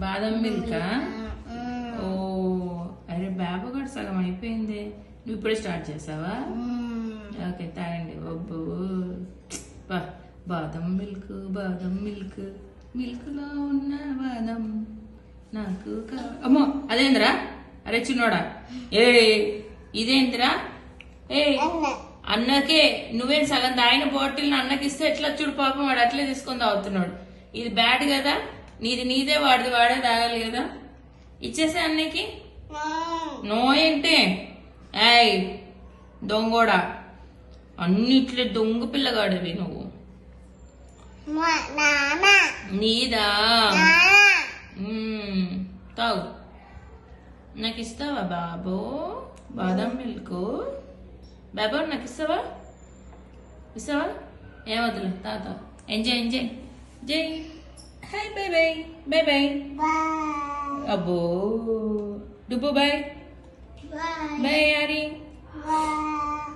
బాదం మిల్కా? ఓ అరే బాబు కూడా సగం అయిపోయింది, నువ్వు ఇప్పుడే స్టార్ట్ చేసావా? ఓకే తాగండి. ఒబ్బు బాదం మిల్క్, బాదం మిల్క్, మిల్క్ లో ఉన్న బాదం నాకు అమ్మో అదేంద్రా? అరే చిన్నోడా, ఏ ఇదేంద్రా? ఏ అన్నకే నువ్వేం సగం తాగిన బాటిల్ అన్నకి ఇస్తే ఎట్లా చూడు, పాపం వాడు అట్లే తీసుకొని తాగుతున్నాడు. ఇది బ్యాడ్ కదా, నీదే వాడిది వాడే తాగాలి కదా. ఇచ్చేసే అన్నకి. నో ఏంటి? ఏయ్ దొంగోడా, అన్నిట్లే దొంగ పిల్లగాడివి నువ్వు. నీదా? తాగు. నాకు ఇస్తావా బాబు బాదం మిల్క్? బాబు నాకు ఇస్తావా? ఇస్తావా? ఏమవుతులే తాత. ఎంజాయ్ ఎంజాయ్ జై. Hi bye by by by. అబ్బో డుబ్బు బై బై.